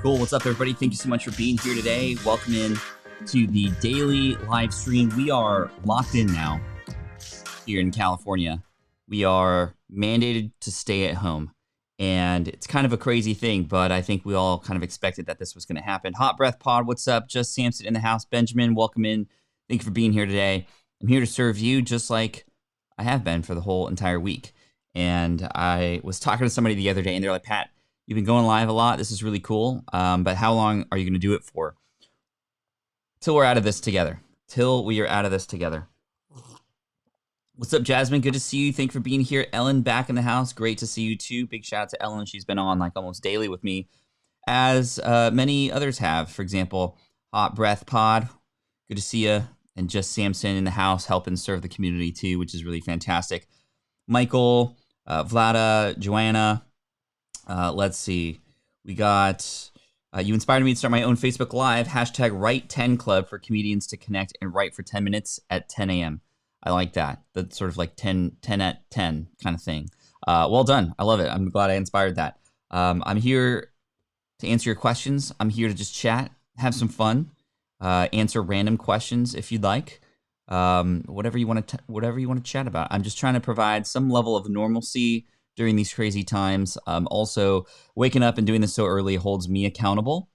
Cool. What's up, everybody? Thank you so much for being here today. Welcome in to the daily live stream. We are locked in now here in California. We are mandated to stay at home. And it's kind of a crazy thing, but I think we all kind of expected that this was going to happen. Hot Breath Pod, what's up? Just Sampson in the house. Benjamin, welcome in. Thank you for being here today. I'm here to serve you just like I have been for the whole entire week. And I was talking to somebody the other day, and they're like, Pat, you've been going live a lot. This is really cool. But how long are you going to do it for? Till we're out of this together. Till we are out of this together. What's up, Jasmine? Good to see you. Thank you for being here. Ellen back in the house. Great to see you too. Big shout out to Ellen. She's been on like almost daily with me, as many others have. For example, Hot Breath Pod. Good to see you. And just Sampson in the house helping serve the community too, which is really fantastic. Michael, Vlada, Joanna. Let's see. We got, you inspired me to start my own Facebook Live. Hashtag Write10 Club for comedians to connect and write for 10 minutes at 10 a.m. I like that. That's sort of like 10 at 10 kind of thing. Well done. I love it. I'm glad I inspired that. I'm here to answer your questions. I'm here to just chat, have some fun, answer random questions if you'd like. Whatever you want to chat about. I'm just trying to provide some level of normalcy during these crazy times. Also, waking up and doing this so early holds me accountable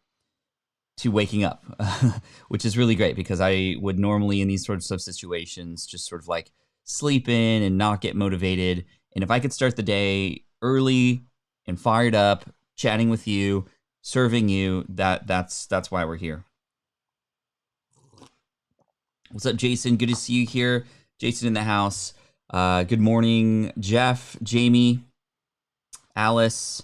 to waking up, which is really great because I would normally in these sorts of situations just sort of like sleep in and not get motivated. And if I could start the day early and fired up, chatting with you, serving you, that's why we're here. What's up, Jason? Good to see you here. Jason in the house. Good morning, Jeff, Jamie, Alice,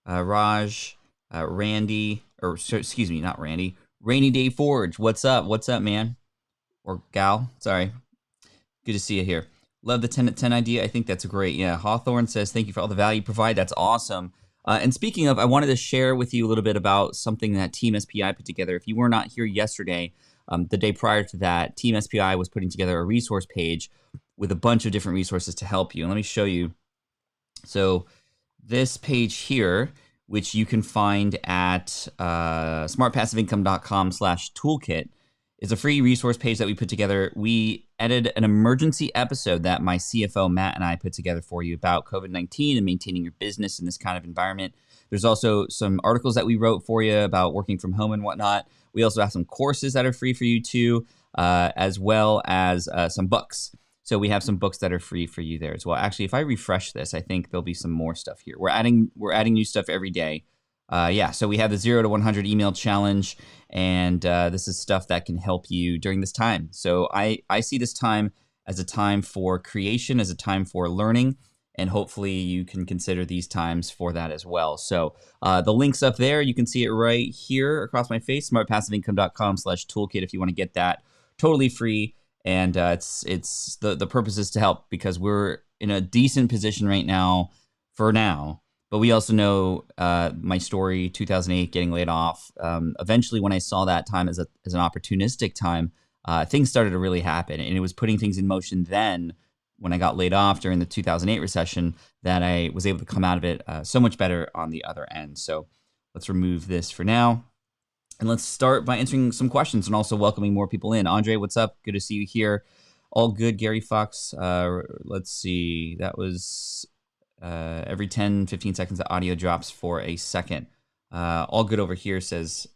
Raj, Randy, or excuse me, not Randy. Rainy Day Forge. What's up? What's up, man? Or gal. Sorry. Good to see you here. Love the 10 at 10 idea. I think that's great. Yeah. Hawthorne says, thank you for all the value you provide. That's awesome. And speaking of, I wanted to share with you a little bit about something that Team SPI put together. If you were not here yesterday, the day prior to that, Team SPI was putting together a resource page with a bunch of different resources to help you. And let me show you. So this page here, which you can find at smartpassiveincome.com/toolkit, is a free resource page that we put together. We edited an emergency episode that my CFO, Matt, and I put together for you about COVID-19 and maintaining your business in this kind of environment. There's also some articles that we wrote for you about working from home and whatnot. We also have some courses that are free for you too, as well as some books. So we have some books that are free for you there as well. Actually, if I refresh this, I think there'll be some more stuff here. We're adding new stuff every day. Yeah, so we have the 0 to 100 email challenge, and this is stuff that can help you during this time. So I see this time as a time for creation, as a time for learning, and hopefully you can consider these times for that as well. So the link's up there. You can see it right here across my face, smartpassiveincome.com/toolkit if you want to get that totally free. And it's the purpose is to help because we're in a decent position right now for now. But we also know my story, 2008, getting laid off. Eventually, when I saw that time as an opportunistic time, things started to really happen. And it was putting things in motion then when I got laid off during the 2008 recession that I was able to come out of it so much better on the other end. So let's remove this for now. And let's start by answering some questions and also welcoming more people in. Andre, what's up? Good to see you here. All good, Gary Fox. Let's see. That was every 10, 15 seconds, the audio drops for a second. All good over here, says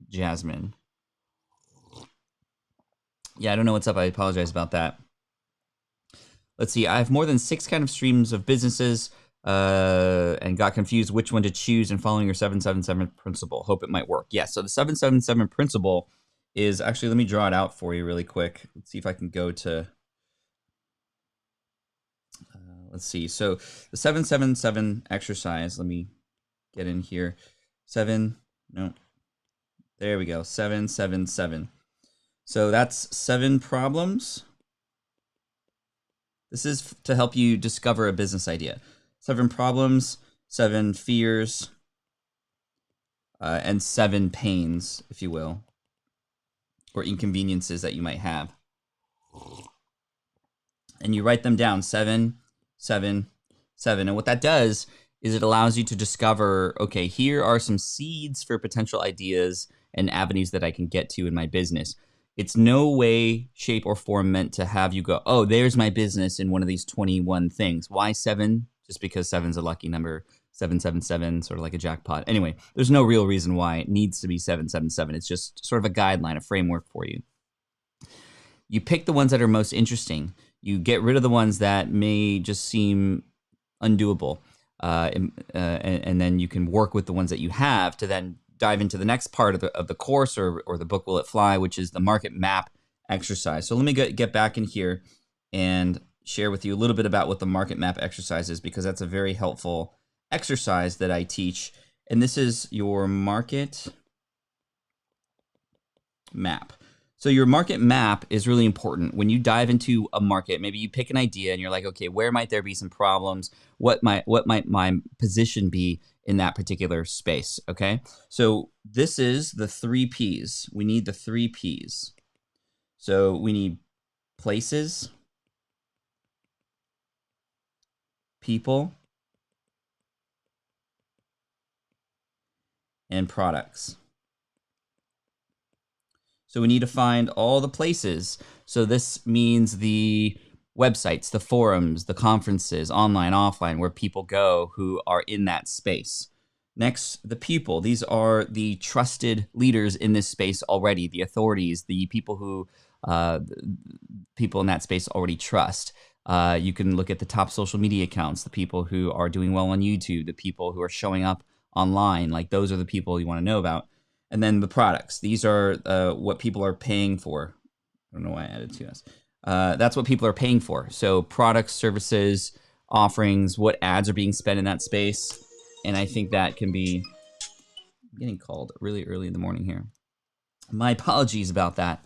Jasmine. Yeah, I don't know what's up. I apologize about that. Let's see. I have more than 6 kind of streams of businesses and got confused which one to choose and following your 777 principle. Hope it might work. Yeah, so the 777 principle is actually, let me draw it out for you really quick. Let's see if I can go to, let's see. So the 777 exercise, let me get in here. There we go, 777. So that's 7 problems. This is to help you discover a business idea. 7 problems, 7 fears, and 7 pains, if you will, or inconveniences that you might have. And you write them down, 7, 7, 7. And what that does is it allows you to discover, okay, here are some seeds for potential ideas and avenues that I can get to in my business. It's no way, shape, or form meant to have you go, oh, there's my business in one of these 21 things. Why 7? Just because 7's a lucky number. 777, sort of like a jackpot. Anyway, there's no real reason why it needs to be 777. It's just sort of a guideline, a framework for you. You pick the ones that are most interesting. You get rid of the ones that may just seem undoable. And then you can work with the ones that you have to then dive into the next part of the course or the book Will It Fly, which is the market map exercise. So let me get back in here and share with you a little bit about what the market map exercise is, because that's a very helpful exercise that I teach. And this is your market map. So your market map is really important. When you dive into a market, maybe you pick an idea and you're like, okay, where might there be some problems? What might my position be in that particular space, okay? So this is the 3 Ps. We need the 3 Ps. So we need places, people, and products. So we need to find all the places. So this means the websites, the forums, the conferences, online, offline, where people go who are in that space. Next, the people. These are the trusted leaders in this space already, the authorities, the people who people in that space already trust. You can look at the top social media accounts, the people who are doing well on YouTube, the people who are showing up online. Like, those are the people you want to know about. And then the products. These are what people are paying for. I don't know why I added 2S. That's what people are paying for. So products, services, offerings, what ads are being spent in that space. And I think that can be... I'm getting called really early in the morning here. My apologies about that,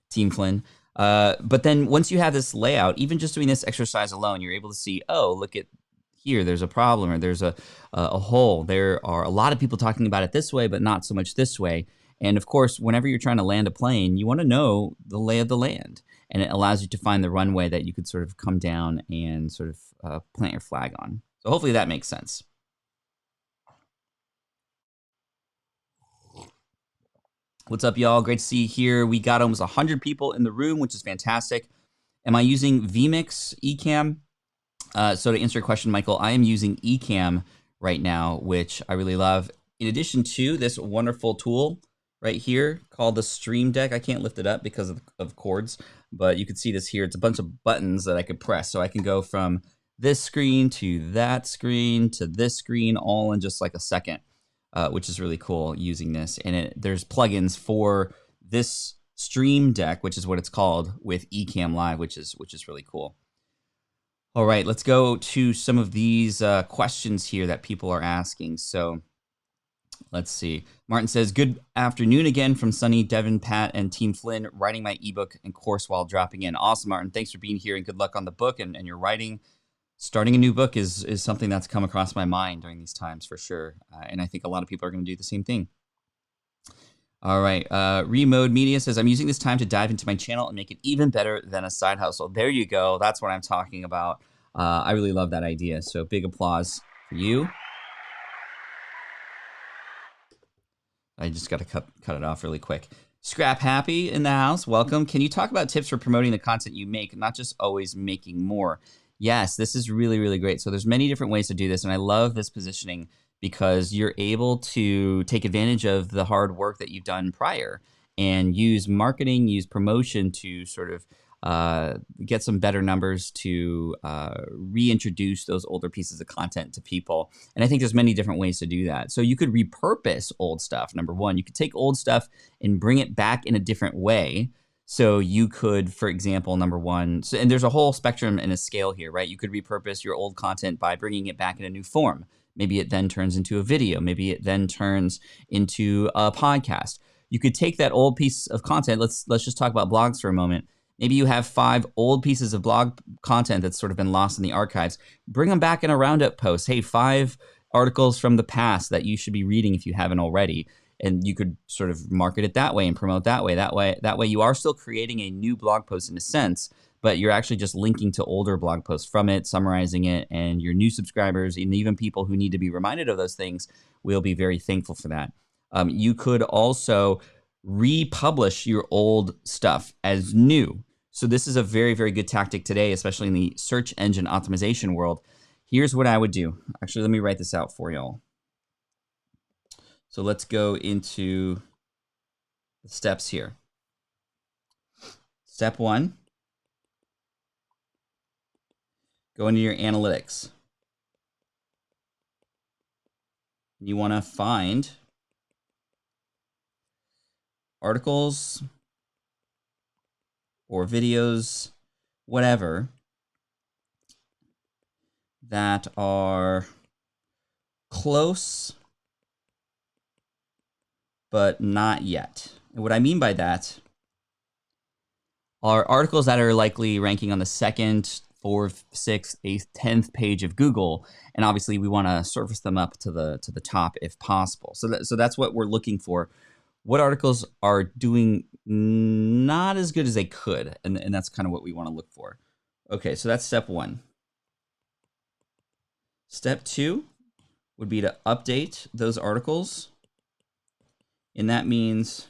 Team Flynn. But then once you have this layout, even just doing this exercise alone, you're able to see, oh, look at here, there's a problem, or there's a hole. There are a lot of people talking about it this way, but not so much this way. And of course, whenever you're trying to land a plane, you want to know the lay of the land. And it allows you to find the runway that you could sort of come down and sort of plant your flag on. So hopefully that makes sense. What's up, y'all? Great to see you here. We got almost 100 people in the room, which is fantastic. Am I using vMix Ecamm? So to answer your question, Michael, I am using Ecamm right now, which I really love. In addition to this wonderful tool right here called the Stream Deck. I can't lift it up because of cords, but you can see this here. It's a bunch of buttons that I could press. So I can go from this screen to that screen to this screen all in just like a second, which is really cool using this. And there's plugins for this Stream Deck, which is what it's called, with Ecamm Live, which is really cool. All right, let's go to some of these questions here that people are asking. So let's see. Martin says, good afternoon again from sunny Devon, Pat, and Team Flynn, writing my ebook and course while dropping in. Awesome, Martin. Thanks for being here, and good luck on the book and your writing. Starting a new book is something that's come across my mind during these times for sure. And I think a lot of people are going to do the same thing. All right. Remode Media says, I'm using this time to dive into my channel and make it even better than a side hustle. There you go. That's what I'm talking about. I really love that idea. So big applause for you. I just got to cut it off really quick. Scrap Happy in the house. Welcome. Can you talk about tips for promoting the content you make, not just always making more? Yes, this is really, really great. So there's many different ways to do this. And I love this positioning because you're able to take advantage of the hard work that you've done prior and use marketing, use promotion to sort of get some better numbers, to reintroduce those older pieces of content to people. And I think there's many different ways to do that. So you could repurpose old stuff. Number one, you could take old stuff and bring it back in a different way. So you could, for example, number one, and there's a whole spectrum and a scale here, right? You could repurpose your old content by bringing it back in a new form. Maybe it then turns into a video. Maybe it then turns into a podcast. You could take that old piece of content. Let's just talk about blogs for a moment. Maybe you have 5 old pieces of blog content that's sort of been lost in the archives. Bring them back in a roundup post. Hey, 5 articles from the past that you should be reading if you haven't already. And you could sort of market it that way and promote that way. That way you are still creating a new blog post in a sense, but you're actually just linking to older blog posts from it, summarizing it, and your new subscribers and even people who need to be reminded of those things will be very thankful for that. You could also republish your old stuff as new. So this is a very, very good tactic today, especially in the search engine optimization world. Here's what I would do. Actually, let me write this out for y'all. So let's go into the steps here. Step 1, go into your analytics. You want to find articles or videos, whatever, that are close but not yet. And what I mean by that are articles that are likely ranking on the 2nd, 4th, 6th, 8th, 10th page of Google, and obviously we want to surface them up to the top if possible. So that's what we're looking for. What articles are doing not as good as they could, and that's kind of what we want to look for. Okay, so that's step 1. Step 2 would be to update those articles, and that means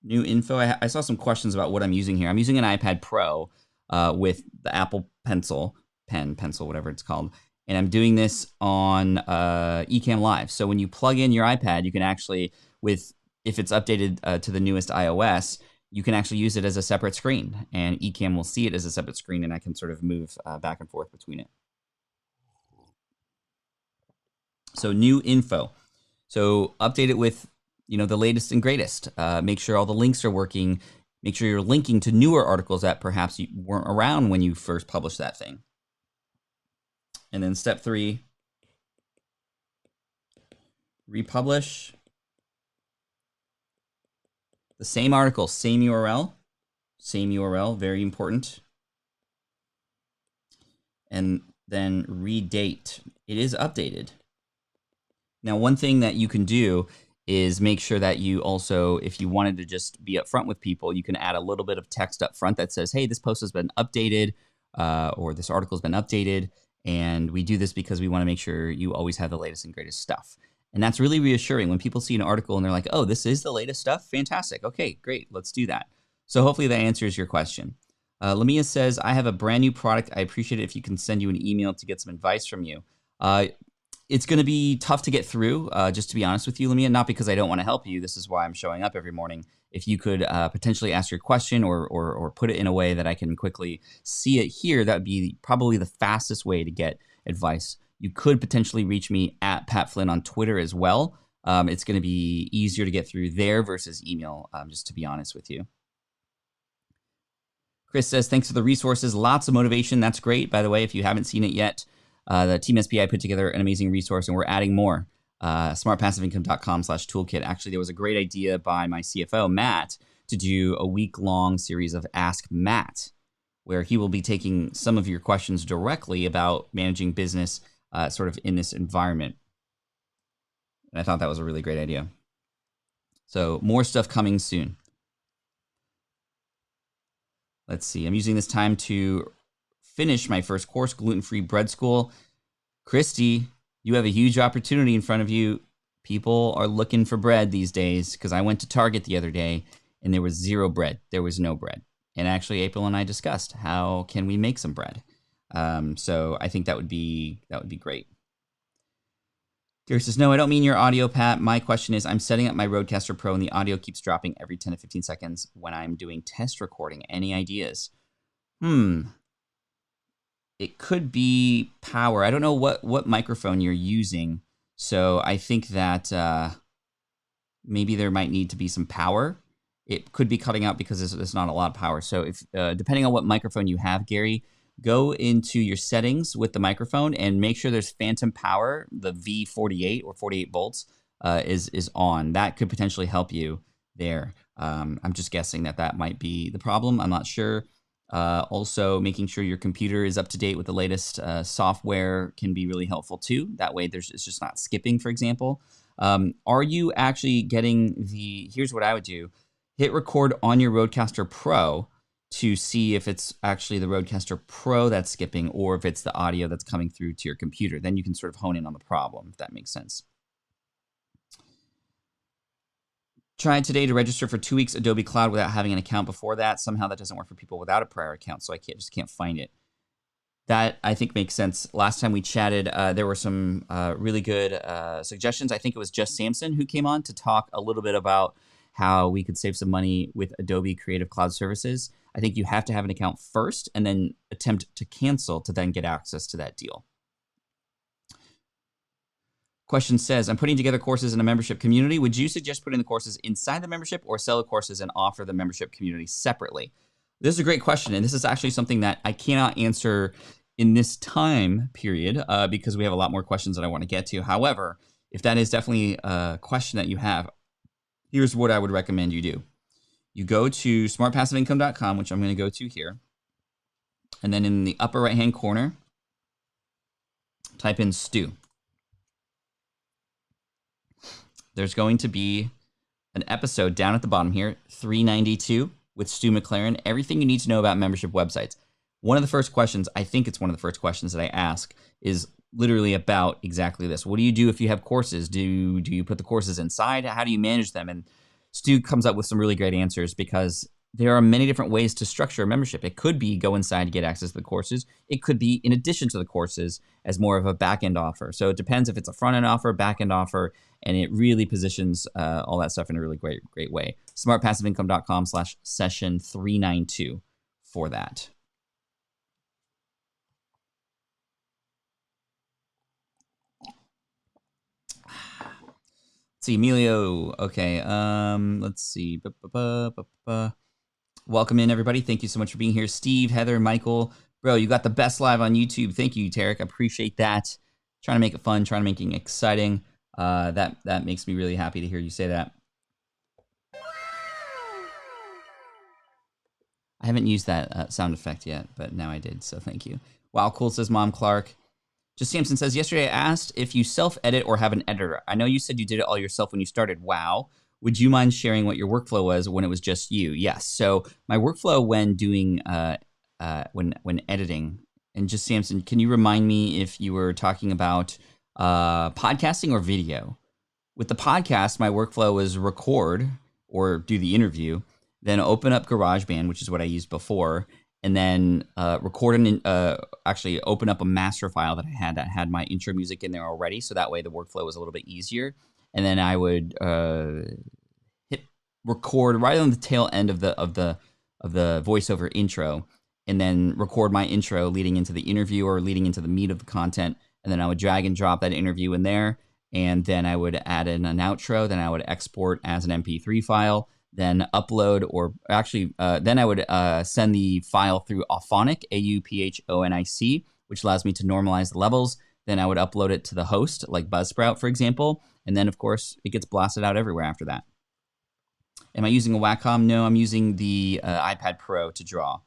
new info. I saw some questions about what I'm using here. I'm using an iPad Pro with the Apple Pencil, whatever it's called. And I'm doing this on Ecamm Live. So when you plug in your iPad, you can actually, if it's updated to the newest iOS, you can actually use it as a separate screen. And Ecamm will see it as a separate screen, and I can sort of move back and forth between it. So new info. So update it with the latest and greatest. Make sure all the links are working. Make sure you're linking to newer articles that perhaps you weren't around when you first published that thing. And then step 3, republish the same article, same URL, very important. And then redate. It is updated. Now, one thing that you can do is make sure that you also, if you wanted to just be upfront with people, you can add a little bit of text up front that says, hey, this post has been updated, or this article has been updated. And we do this because we want to make sure you always have the latest and greatest stuff. And that's really reassuring when people see an article and they're like, oh, this is the latest stuff? Fantastic. Okay, great. Let's do that. So hopefully that answers your question. Lamia says, I have a brand new product. I appreciate it if you can send you an email to get some advice from you. It's going to be tough to get through, just to be honest with you, Lamia, not because I don't want to help you. This is why I'm showing up every morning. If you could potentially ask your question or put it in a way that I can quickly see it here, that would be probably the fastest way to get advice. You could potentially reach me at Pat Flynn on Twitter as well. It's going to be easier to get through there versus email, just to be honest with you. Chris says, thanks for the resources. Lots of motivation. That's great. By the way, if you haven't seen it yet, the Team SPI put together an amazing resource, and we're adding more. smartpassiveincome.com/toolkit. Actually, there was a great idea by my CFO, Matt, to do a week-long series of Ask Matt, where he will be taking some of your questions directly about managing business sort of in this environment. And I thought that was a really great idea. So more stuff coming soon. Let's see. I'm using this time to finish my first course, Gluten-Free Bread School. Christy, you have a huge opportunity in front of you. People are looking for bread these days, because I went to Target the other day and there was zero bread. There was no bread. And actually, April and I discussed how can we make some bread. So I think that would be great. Gary says, no, I don't mean your audio, Pat. My question is, I'm setting up my Rodecaster Pro and the audio keeps dropping every 10 to 15 seconds when I'm doing test recording. Any ideas? It could be power. I don't know what microphone you're using. So I think that maybe there might need to be some power. It could be cutting out because there's not a lot of power. So if depending on what microphone you have, Gary, go into your settings with the microphone and make sure there's phantom power. The V48 or 48 volts is on. That could potentially help you there. I'm just guessing that might be the problem. I'm not sure. Also, making sure your computer is up to date with the latest software can be really helpful too. That way, it's just not skipping, for example. Are you actually getting here's what I would do. Hit record on your Rodecaster Pro to see if it's actually the Rodecaster Pro that's skipping or if it's the audio that's coming through to your computer. Then you can sort of hone in on the problem, if that makes sense. Tried today to register for 2 weeks Adobe Cloud without having an account before that. Somehow that doesn't work for people without a prior account, so I just can't find it. That, I think, makes sense. Last time we chatted, there were some really good suggestions. I think it was just Sampson who came on to talk a little bit about how we could save some money with Adobe Creative Cloud Services. I think you have to have an account first and then attempt to cancel to then get access to that deal. Question says, I'm putting together courses in a membership community. Would you suggest putting the courses inside the membership or sell the courses and offer the membership community separately? This is a great question, and this is actually something that I cannot answer in this time period because we have a lot more questions that I want to get to. However, if that is definitely a question that you have, here's what I would recommend you do. You go to smartpassiveincome.com, which I'm going to go to here, and then in the upper right-hand corner, type in Stu. There's going to be an episode down at the bottom here, 392, with Stu McLaren, everything you need to know about membership websites. One of the first questions, I think it's one of the first questions that I ask, is literally about exactly this. What do you do if you have courses? Do you put the courses inside? How do you manage them? And Stu comes up with some really great answers because there are many different ways to structure a membership. It could be go inside to get access to the courses. It could be in addition to the courses as more of a back-end offer. So it depends if it's a front-end offer, back-end offer, and it really positions all that stuff in a really great way. smartpassiveincome.com/session392 for that. Let's see, Emilio. Okay, let's see. Welcome in, everybody. Thank you so much for being here. Steve, Heather, Michael. Bro, you got the best live on YouTube. Thank you, Tarek. I appreciate that. Trying to make it fun, trying to make it exciting. That makes me really happy to hear you say that. I haven't used that sound effect yet, but now I did, so thank you. Wow, cool, says Mom Clark. Just Sampson says, yesterday I asked if you self-edit or have an editor. I know you said you did it all yourself when you started. Wow. Would you mind sharing what your workflow was when it was just you? Yes. So my workflow when doing, when editing, and just Sampson, can you remind me if you were talking about podcasting or video? With the podcast, my workflow was record or do the interview, then open up GarageBand, which is what I used before, and then record and actually open up a master file that had my intro music in there already, so that way the workflow was a little bit easier. And then I would hit record right on the tail end of the voiceover intro, and then record my intro leading into the interview or leading into the meat of the content, and then I would drag and drop that interview in there, and then I would add in an outro, then I would export as an MP3 file, then upload, or actually, then I would send the file through Auphonic, AUPHONIC, which allows me to normalize the levels. Then I would upload it to the host, like Buzzsprout, for example, and then, of course, it gets blasted out everywhere after that. Am I using a Wacom? No, I'm using the iPad Pro to draw.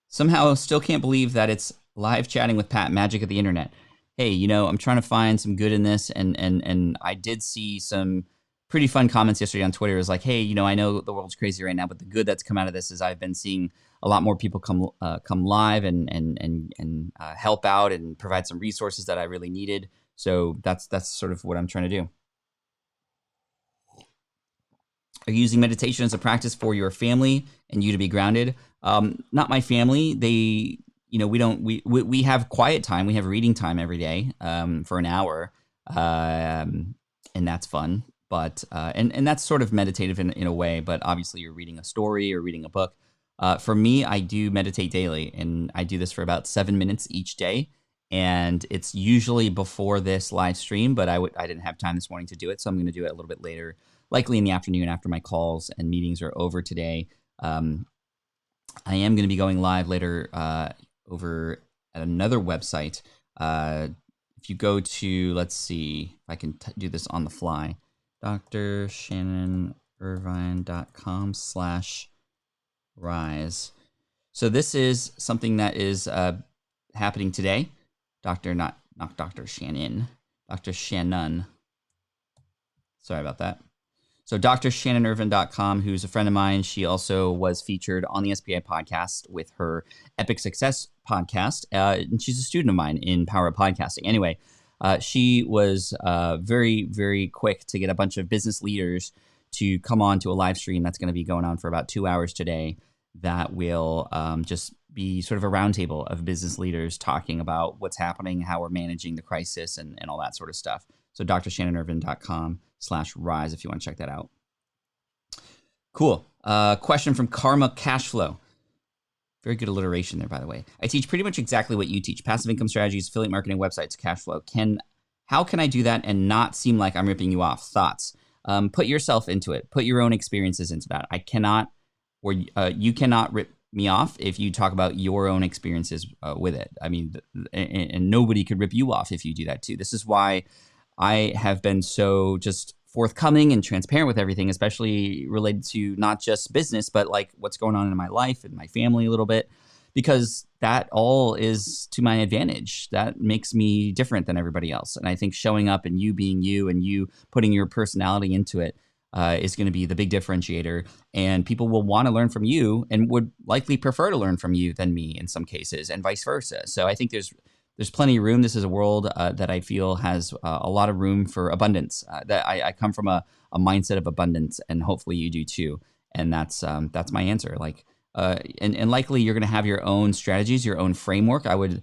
Somehow, still can't believe that it's live chatting with Pat, magic of the internet. Hey, you know, I'm trying to find some good in this, and I did see some pretty fun comments yesterday on Twitter. It was like, hey, you know, I know the world's crazy right now, but the good that's come out of this is I've been seeing a lot more people come live and help out and provide some resources that I really needed. So that's sort of what I'm trying to do. Are you using meditation as a practice for your family and you to be grounded? Not my family. They, you know, we have quiet time. We have reading time every day for an hour, and that's fun. But and that's sort of meditative in a way. But obviously, you're reading a story or reading a book. For me, I do meditate daily, and I do this for about 7 minutes each day. And it's usually before this live stream, but I didn't have time this morning to do it, so I'm going to do it a little bit later, likely in the afternoon after my calls and meetings are over today. I am going to be going live later over at another website. If you go to, let's see if I can do this on the fly, drshannonirvine.com/rise. So this is something that is happening today. Not Dr. Shannon, Dr. Shannon. Sorry about that. So drshannonirvine.com, who's a friend of mine, she also was featured on the SPI podcast with her Epic Success podcast, and she's a student of mine in Power of Podcasting. Anyway, she was very, very quick to get a bunch of business leaders to come on to a live stream that's going to be going on for about 2 hours today that will just be sort of a roundtable of business leaders talking about what's happening, how we're managing the crisis, and all that sort of stuff. So drshannonirvine.com/rise if you want to check that out. Cool. Question from Karma Cashflow. Very good alliteration there, by the way. I teach pretty much exactly what you teach. Passive income strategies, affiliate marketing, websites, cash flow. How can I do that and not seem like I'm ripping you off? Thoughts. Put yourself into it. Put your own experiences into that. I cannot, or you cannot rip me off if you talk about your own experiences with it. I mean, and nobody could rip you off if you do that too. This is why I have been so just forthcoming and transparent with everything, especially related to not just business, but like what's going on in my life and my family a little bit, because that all is to my advantage. That makes me different than everybody else. And I think showing up and you being you and you putting your personality into it is going to be the big differentiator. And people will want to learn from you and would likely prefer to learn from you than me in some cases, and vice versa. So I think there's plenty of room. This is a world that I feel has a lot of room for abundance. That I come from a mindset of abundance, and hopefully you do too. And that's my answer. Like, and likely you're going to have your own strategies, your own framework. I would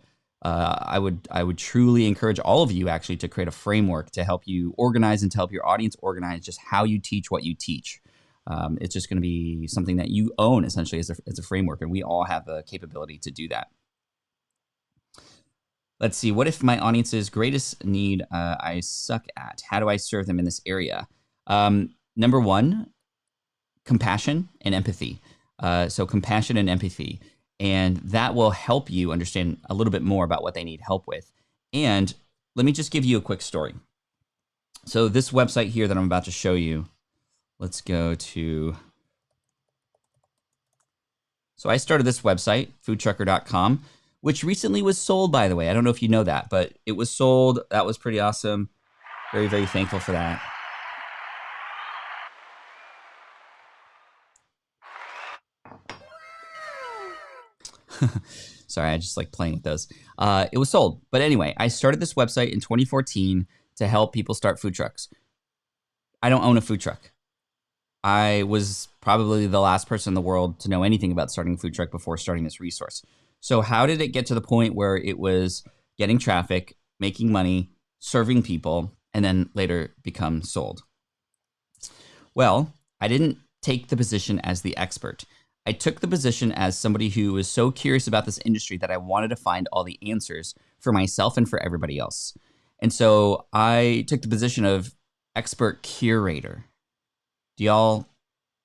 truly encourage all of you actually to create a framework to help you organize and to help your audience organize just how you teach what you teach. It's just going to be something that you own essentially as a framework, and we all have the capability to do that. Let's see. What if my audience's greatest need I suck at? How do I serve them in this area? Number one, compassion and empathy. So compassion and empathy. And that will help you understand a little bit more about what they need help with. And let me just give you a quick story. So this website here that I'm about to show you, let's go to... So I started this website, foodtrucker.com, which recently was sold, by the way. I don't know if you know that, but it was sold. That was pretty awesome. Very, very thankful for that. Sorry, I just like playing with those. It was sold. But anyway, I started this website in 2014 to help people start food trucks. I don't own a food truck. I was probably the last person in the world to know anything about starting a food truck before starting this resource. So how did it get to the point where it was getting traffic, making money, serving people, and then later become sold? Well, I didn't take the position as the expert. I took the position as somebody who was so curious about this industry that I wanted to find all the answers for myself and for everybody else. And so I took the position of expert curator. Do y'all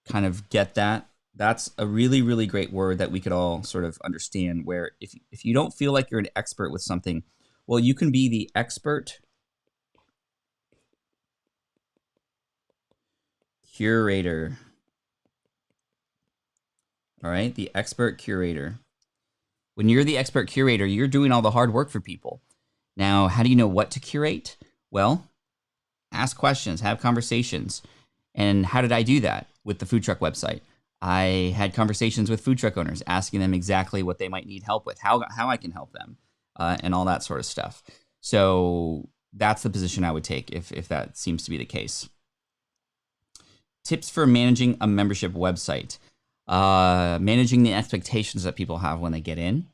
kind of get that? That's a really, really great word that we could all sort of understand, where if you don't feel like you're an expert with something, well, you can be the expert curator. All right, the expert curator. When you're the expert curator, you're doing all the hard work for people. Now, how do you know what to curate? Well, ask questions, have conversations. And how did I do that with the food truck website? I had conversations with food truck owners, asking them exactly what they might need help with, how I can help them, and all that sort of stuff. So that's the position I would take if that seems to be the case. Tips for managing a membership website. Managing the expectations that people have when they get in.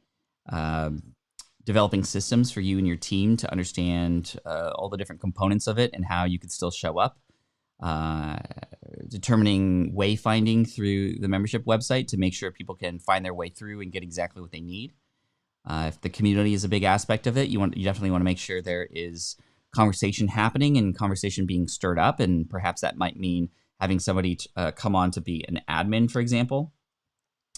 Developing systems for you and your team to understand all the different components of it and how you could still show up. Determining wayfinding through the membership website to make sure people can find their way through and get exactly what they need. If the community is a big aspect of it, you definitely want to make sure there is conversation happening and conversation being stirred up, and perhaps that might mean having somebody come on to be an admin, for example.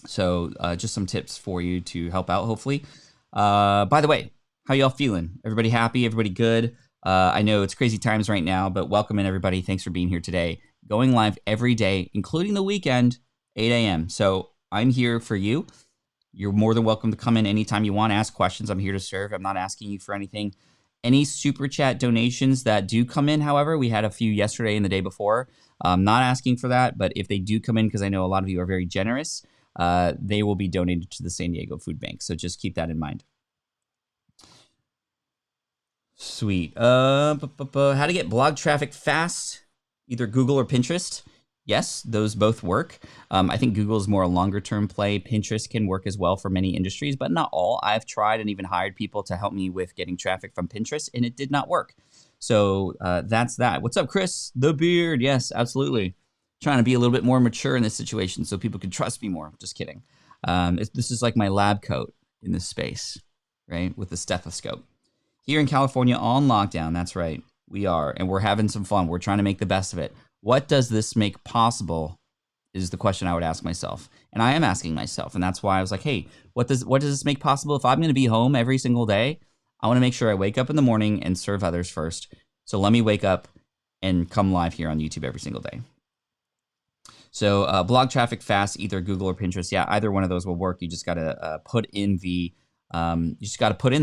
So just some tips for you to help out, hopefully. By the way, how y'all feeling? Everybody happy? Everybody good? I know it's crazy times right now, but welcome in, everybody. Thanks for being here today. Going live every day, including the weekend, 8 a.m. So I'm here for you. You're more than welcome to come in anytime you want, ask questions. I'm here to serve. I'm not asking you for anything. Any super chat donations that do come in, however, we had a few yesterday and the day before. I'm not asking for that, but if they do come in, because I know a lot of you are very generous, they will be donated to the San Diego Food Bank. So just keep that in mind. Sweet. How to get blog traffic fast, either Google or Pinterest. Yes, those both work. I think Google is more a longer term play. Pinterest can work as well for many industries, but not all. I've tried and even hired people to help me with getting traffic from Pinterest, and it did not work. So that's that. What's up, Chris? The beard. Yes, absolutely. Trying to be a little bit more mature in this situation so people can trust me more. Just kidding. This is like my lab coat in this space, right? With the stethoscope. Here in California on lockdown, that's right. We are, and we're having some fun. We're trying to make the best of it. What does this make possible is the question I would ask myself. And I am asking myself. And that's why I was like, hey, what does this make possible? If I'm going to be home every single day, I want to make sure I wake up in the morning and serve others first. So let me wake up and come live here on YouTube every single day. So blog traffic fast, either Google or Pinterest. Yeah, either one of those will work. You just got to put in the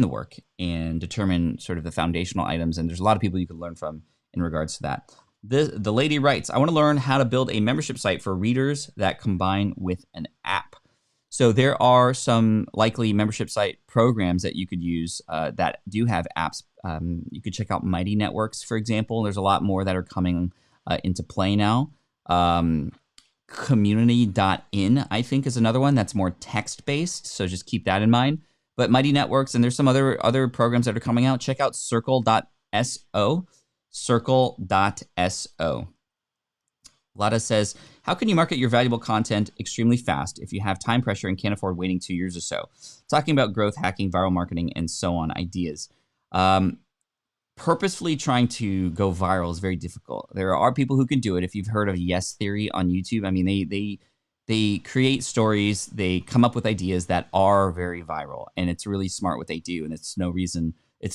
work and determine sort of the foundational items. And there's a lot of people you could learn from in regards to that. The lady writes, I want to learn how to build a membership site for readers that combine with an app. So there are some likely membership site programs that you could use that do have apps. You could check out Mighty Networks, for example. There's a lot more that are coming into play now. Community.in, I think, is another one that's more text-based. So just keep that in mind. But Mighty Networks, and there's some other programs that are coming out. Check out circle.so. Circle.so. Lada says, how can you market your valuable content extremely fast if you have time pressure and can't afford waiting 2 years or so? Talking about growth hacking, viral marketing, and so on ideas. Purposefully trying to go viral is very difficult. There are people who can do it. If you've heard of Yes Theory on YouTube, I mean, they create stories, they come up with ideas that are very viral, and it's really smart what they do, and it's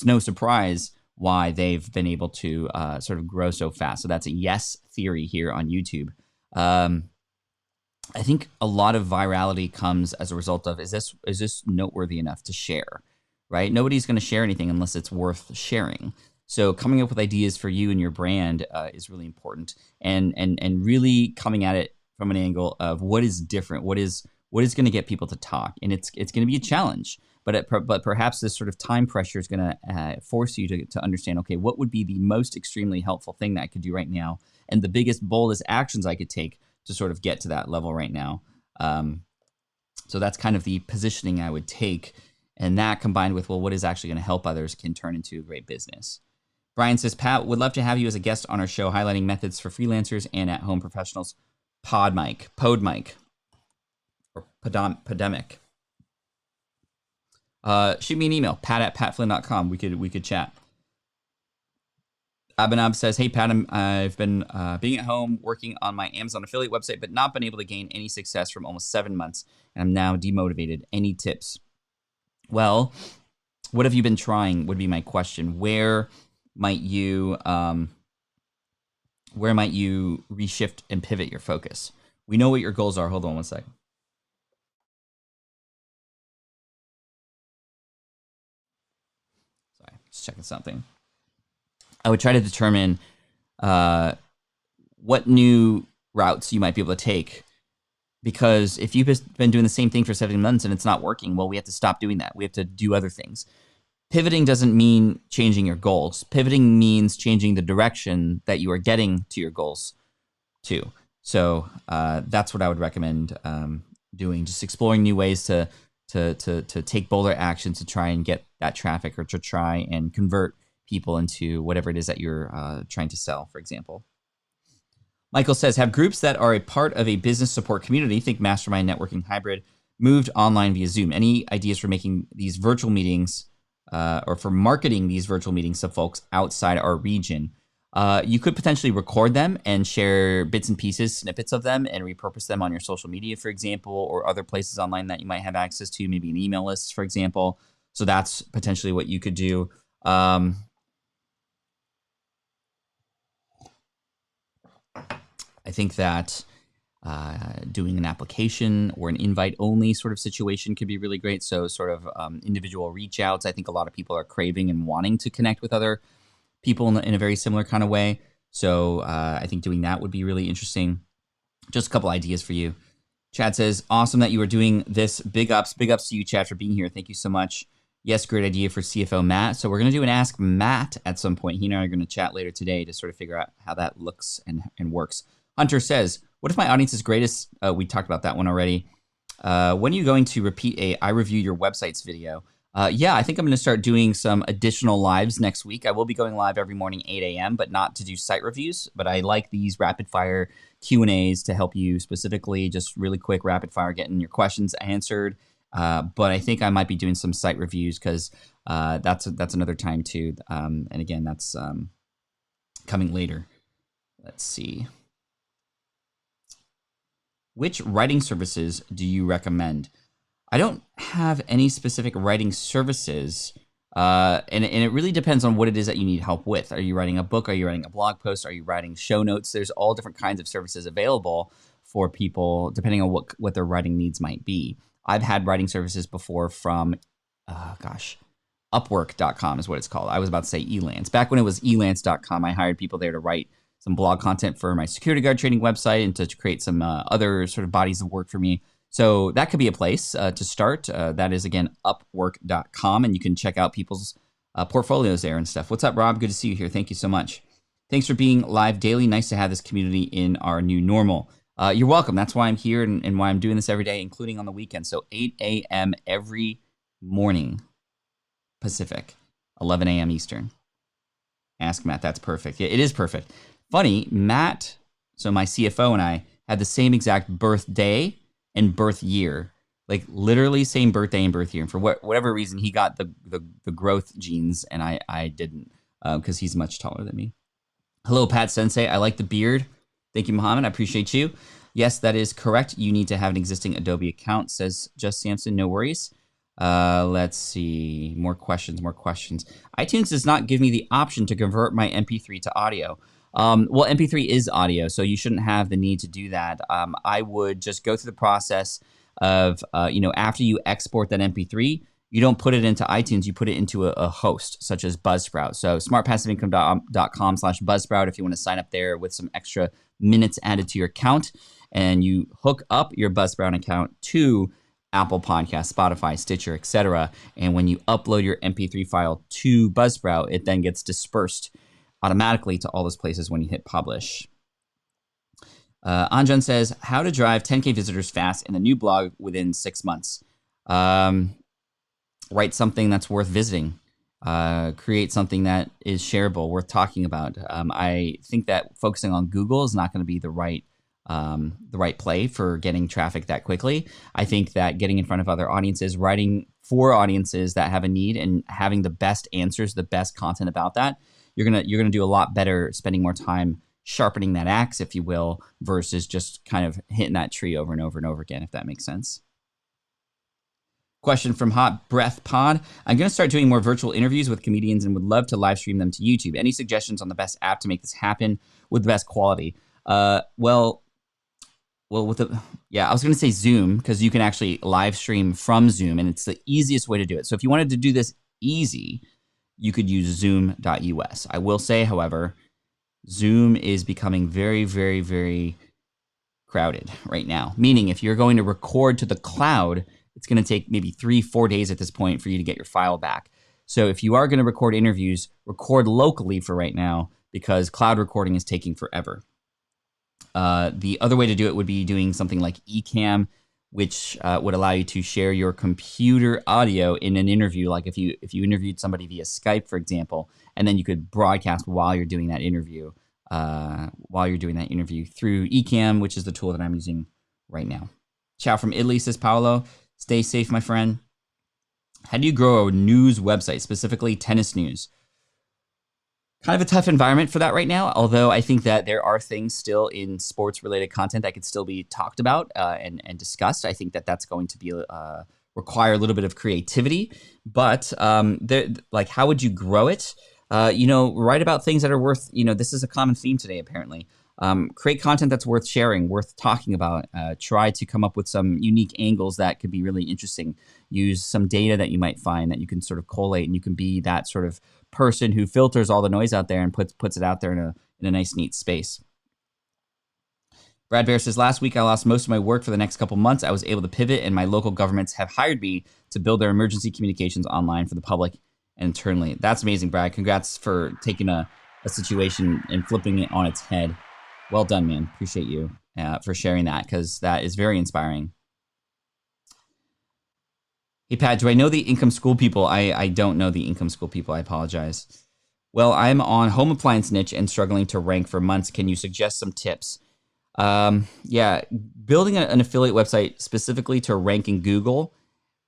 no surprise why they've been able to sort of grow so fast. So that's a Yes Theory here on YouTube. I think a lot of virality comes as a result of, is this noteworthy enough to share, right? Nobody's going to share anything unless it's worth sharing. So coming up with ideas for you and your brand is really important, and really coming at it from an angle of what is different, what is going to get people to talk, and it's going to be a challenge. But perhaps this sort of time pressure is going to force you to understand, okay, what would be the most extremely helpful thing that I could do right now, and the biggest, boldest actions I could take to sort of get to that level right now. So that's kind of the positioning I would take, and that combined with, well, what is actually going to help others can turn into a great business. Brian says, Pat, would love to have you as a guest on our show, highlighting methods for freelancers and at-home professionals. Podmic, or Podemic. Shoot me an email, pat@patflynn.com. We could chat. Abinab says, hey, Pat, I've been being at home working on my Amazon affiliate website, but not been able to gain any success from almost 7 months, and I'm now demotivated. Any tips? Well, what have you been trying would be my question. Where might you reshift and pivot your focus? We know what your goals are. Hold on one second. Just checking something. I would try to determine what new routes you might be able to take, because if you've been doing the same thing for 7 months and it's not working, well, we have to stop doing that. We have to do other things. Pivoting doesn't mean changing your goals. Pivoting means changing the direction that you are getting to your goals to. So that's what I would recommend doing. Just exploring new ways to take bolder action to try and get that traffic, or to try and convert people into whatever it is that you're trying to sell, for example. Michael says, have groups that are a part of a business support community, think mastermind, networking, hybrid, moved online via Zoom. Any ideas for making these virtual meetings or for marketing these virtual meetings to folks outside our region? You could potentially record them and share bits and pieces, snippets of them, and repurpose them on your social media, for example, or other places online that you might have access to, maybe an email list, for example. So that's potentially what you could do. I think that doing an application or an invite-only sort of situation could be really great. So sort of individual reach outs. I think a lot of people are craving and wanting to connect with other people in a very similar kind of way. So I think doing that would be really interesting. Just a couple ideas for you. Chad says, awesome that you are doing this. Big ups to you, Chad, for being here. Thank you so much. Yes, great idea for CFO Matt. So we're going to do an Ask Matt at some point. He and I are going to chat later today to sort of figure out how that looks and works. Hunter says, what if my audience's greatest? We talked about that one already. When are you going to repeat a I review your websites video? Yeah, I think I'm going to start doing some additional lives next week. I will be going live every morning, 8 a.m., but not to do site reviews. But I like these rapid fire Q&As to help you specifically, just really quick rapid fire, getting your questions answered. But I think I might be doing some site reviews because that's another time too. And again, that's coming later. Let's see. Which writing services do you recommend? I don't have any specific writing services, and it really depends on what it is that you need help with. Are you writing a book? Are you writing a blog post? Are you writing show notes? There's all different kinds of services available for people, depending on what their writing needs might be. I've had writing services before from, Upwork.com is what it's called. I was about to say Elance. Back when it was Elance.com, I hired people there to write some blog content for my security guard training website and to create some other sort of bodies of work for me. So that could be a place to start. That is, again, Upwork.com, and you can check out people's portfolios there and stuff. What's up, Rob? Good to see you here. Thank you so much. Thanks for being live daily. Nice to have this community in our new normal. You're welcome. That's why I'm here and why I'm doing this every day, including on the weekend. So 8 a.m. every morning Pacific, 11 a.m. Eastern. Ask Matt. That's perfect. Yeah, it is perfect. Funny, Matt, so my CFO and I had the same exact birthday and birth year, like literally same birthday and birth year. And for whatever reason, he got the growth genes and I didn't, because he's much taller than me. Hello, Pat Sensei. I like the beard. Thank you, Mohammed. I appreciate you. Yes, that is correct. You need to have an existing Adobe account, says Just Sampson. No worries. Let's see. More questions. iTunes does not give me the option to convert my MP3 to audio. Well, MP3 is audio, so you shouldn't have the need to do that. I would just go through the process of, after you export that MP3, you don't put it into iTunes, you put it into a host, such as Buzzsprout. So smartpassiveincome.com/Buzzsprout if you want to sign up there with some extra minutes added to your account, and you hook up your Buzzsprout account to Apple Podcasts, Spotify, Stitcher, etc. And when you upload your MP3 file to Buzzsprout, it then gets dispersed automatically to all those places when you hit publish. Anjan says, how to drive 10K visitors fast in a new blog within 6 months. Write something that's worth visiting. Create something that is shareable, worth talking about. I think that focusing on Google is not going to be the right play for getting traffic that quickly. I think that getting in front of other audiences, writing for audiences that have a need, and having the best answers, the best content about that, you're gonna do a lot better spending more time sharpening that axe, if you will, versus just kind of hitting that tree over and over and over again, if that makes sense. Question from Hot Breath Pod. I'm going to start doing more virtual interviews with comedians and would love to live stream them to YouTube. Any suggestions on the best app to make this happen with the best quality? I was going to say Zoom, because you can actually live stream from Zoom, and it's the easiest way to do it. So if you wanted to do this easy, you could use zoom.us. I will say, however, Zoom is becoming very, very, very crowded right now. Meaning if you're going to record to the cloud, it's going to take maybe 3-4 days at this point for you to get your file back. So if you are going to record interviews, record locally for right now, because cloud recording is taking forever. The other way to do it would be doing something like Ecamm, which would allow you to share your computer audio in an interview. Like if you interviewed somebody via Skype, for example, and then you could broadcast while you're doing that interview, through Ecamm, which is the tool that I'm using right now. Ciao from Italy, says Paolo. Stay safe, my friend. How do you grow a news website, specifically tennis news? Kind of a tough environment for that right now, although I think that there are things still in sports-related content that could still be talked about and discussed. I think that that's going to be require a little bit of creativity, but how would you grow it? Write about things that are worth, this is a common theme today, apparently. Create content that's worth sharing, worth talking about. Try to come up with some unique angles that could be really interesting. Use some data that you might find that you can sort of collate, and you can be that sort of person who filters all the noise out there and puts it out there in a nice, neat space. Brad Bear says, last week I lost most of my work for the next couple months. I was able to pivot, and my local governments have hired me to build their emergency communications online for the public and internally. That's amazing, Brad. Congrats for taking a situation and flipping it on its head. Well done, man. Appreciate you for sharing that, because that is very inspiring. Hey, Pat, do I know the income school people? I don't know the income school people. I apologize. Well, I'm on home appliance niche and struggling to rank for months. Can you suggest some tips? Yeah, building an affiliate website specifically to rank in Google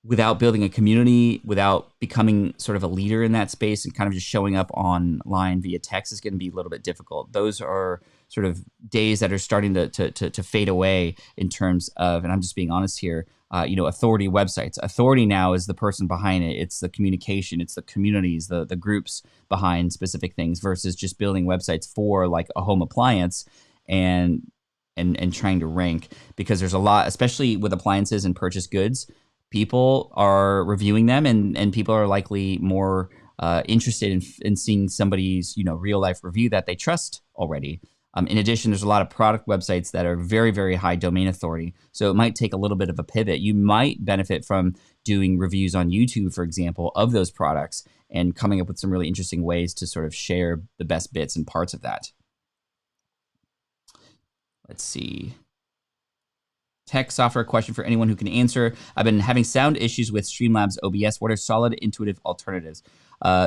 without building a community, without becoming sort of a leader in that space and kind of just showing up online via text is going to be a little bit difficult. Those are sort of days that are starting to fade away in terms of, and I'm just being honest here, authority websites. Authority now is the person behind it. It's the communication. It's the communities, the groups behind specific things versus just building websites for like a home appliance and trying to rank, because there's a lot, especially with appliances and purchased goods, people are reviewing them and people are likely more interested in seeing somebody's real life review that they trust already. In addition, there's a lot of product websites that are very, very high domain authority. So it might take a little bit of a pivot. You might benefit from doing reviews on YouTube, for example, of those products and coming up with some really interesting ways to sort of share the best bits and parts of that. Let's see. Tech software question for anyone who can answer. I've been having sound issues with Streamlabs OBS. What are solid, intuitive alternatives?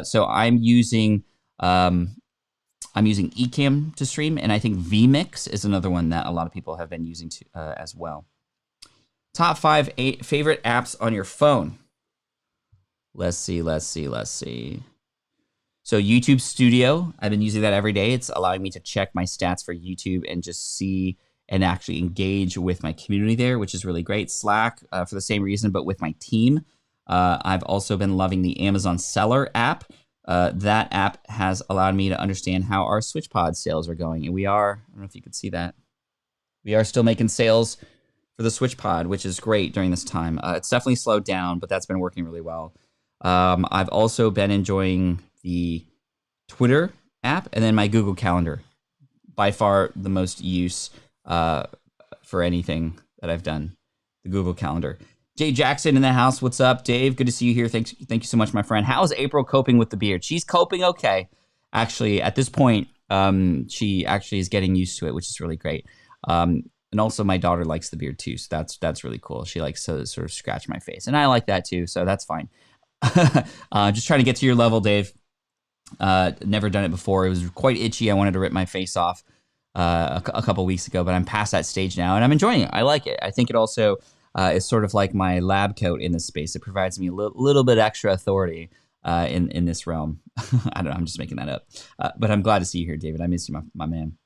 So I'm using Ecamm to stream, and I think vMix is another one that a lot of people have been using as well. Top 5 favorite apps on your phone. Let's see. So YouTube Studio, I've been using that every day. It's allowing me to check my stats for YouTube and just see and actually engage with my community there, which is really great. Slack, for the same reason, but with my team. I've also been loving the Amazon Seller app. That app has allowed me to understand how our SwitchPod sales are going. And we are, I don't know if you could see that, we are still making sales for the SwitchPod, which is great during this time. It's definitely slowed down, but that's been working really well. I've also been enjoying the Twitter app and then my Google Calendar. By far the most use for anything that I've done, the Google Calendar. Jay Jackson in the house. What's up, Dave? Good to see you here. Thank you so much, my friend. How's April coping with the beard? She's coping okay. Actually, at this point, she actually is getting used to it, which is really great. And also, my daughter likes the beard too, so that's really cool. She likes to sort of scratch my face, and I like that too, so that's fine. Just trying to get to your level, Dave. Never done it before. It was quite itchy. I wanted to rip my face off a couple weeks ago, but I'm past that stage now, and I'm enjoying it. I like it. I think it also is sort of like my lab coat in this space. It provides me a little bit extra authority in this realm. I don't know. I'm just making that up. But I'm glad to see you here, David. I miss you, my man.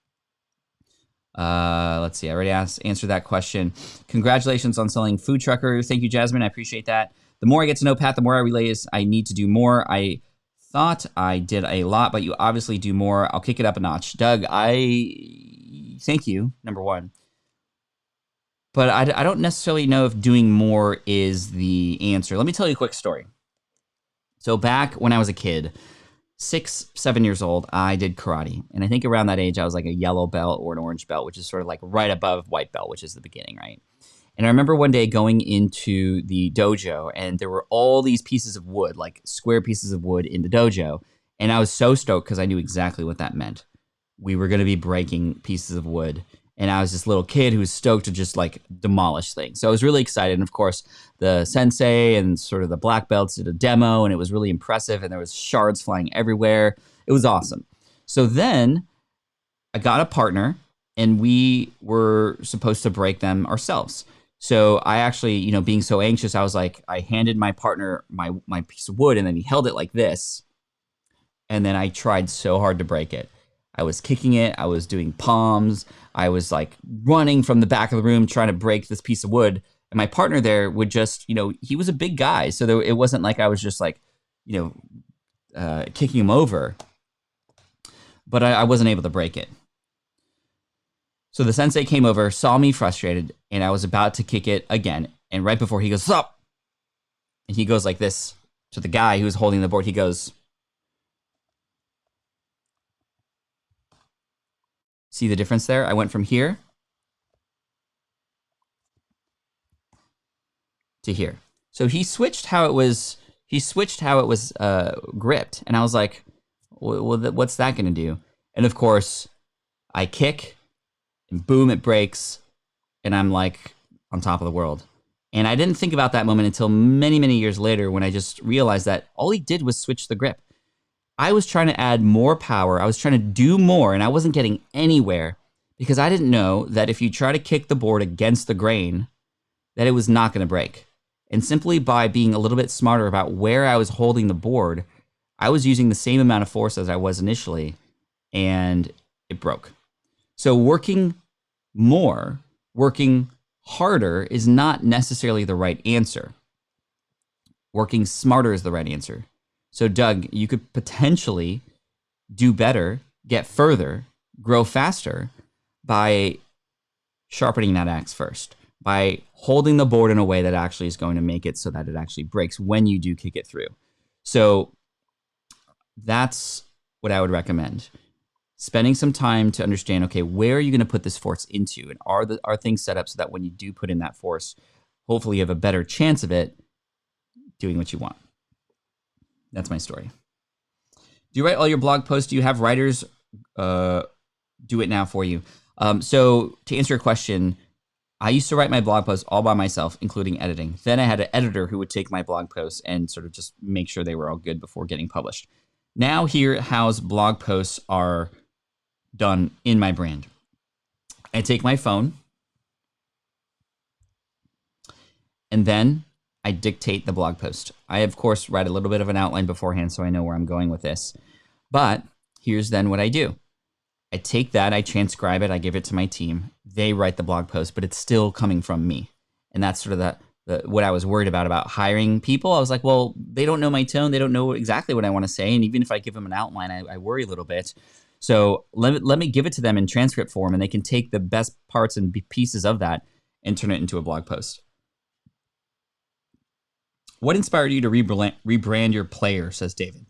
Let's see. I already answered that question. Congratulations on selling Food Trucker. Thank you, Jasmine. I appreciate that. The more I get to know Pat, the more I realize I need to do more. I thought I did a lot, but you obviously do more. I'll kick it up a notch. Doug, I thank you, number one. But I don't necessarily know if doing more is the answer. Let me tell you a quick story. So back when I was a kid, 6, 7 years old, I did karate. And I think around that age, I was like a yellow belt or an orange belt, which is sort of like right above white belt, which is the beginning, right? And I remember one day going into the dojo, and there were all these pieces of wood, like square pieces of wood in the dojo. And I was so stoked because I knew exactly what that meant. We were going to be breaking pieces of wood. And I was this little kid who was stoked to just like demolish things. So I was really excited. And of course, the sensei and sort of the black belts did a demo, and it was really impressive. And there was shards flying everywhere. It was awesome. So then I got a partner, and we were supposed to break them ourselves. So I actually, being so anxious, I was like, I handed my partner my piece of wood, and then he held it like this. And then I tried so hard to break it. I was kicking it. I was doing palms. I was like running from the back of the room trying to break this piece of wood. And my partner there would just, he was a big guy. So it wasn't like I was just like, kicking him over. But I wasn't able to break it. So the sensei came over, saw me frustrated, and I was about to kick it again. And right before he goes, "Stop!" And he goes like this to the guy who was holding the board. He goes, See the difference there? I went from here to here. So he switched how it was. He switched how it was gripped, and I was like, "Well, what's that going to do?" And of course, I kick, and boom, it breaks, and I'm like on top of the world. And I didn't think about that moment until many, many years later when I just realized that all he did was switch the grip. I was trying to add more power. I was trying to do more, and I wasn't getting anywhere because I didn't know that if you try to kick the board against the grain, that it was not going to break. And simply by being a little bit smarter about where I was holding the board, I was using the same amount of force as I was initially, and it broke. So working more, working harder is not necessarily the right answer. Working smarter is the right answer. So Doug, you could potentially do better, get further, grow faster by sharpening that axe first, by holding the board in a way that actually is going to make it so that it actually breaks when you do kick it through. So that's what I would recommend. Spending some time to understand, okay, where are you going to put this force into? And are things set up so that when you do put in that force, hopefully you have a better chance of it doing what you want. That's my story. Do you write all your blog posts? Do you have writers do it now for you? So to answer your question, I used to write my blog posts all by myself, including editing. Then I had an editor who would take my blog posts and sort of just make sure they were all good before getting published. Now here, how's blog posts are done in my brand. I take my phone and then I dictate the blog post. I, of course, write a little bit of an outline beforehand so I know where I'm going with this. But here's then what I do. I take that, I transcribe it, I give it to my team. They write the blog post, but it's still coming from me. And that's sort of what I was worried about hiring people. I was like, well, they don't know my tone. They don't know exactly what I want to say. And even if I give them an outline, I worry a little bit. So let me give it to them in transcript form, and they can take the best parts and pieces of that and turn it into a blog post. What inspired you to rebrand your player, says David.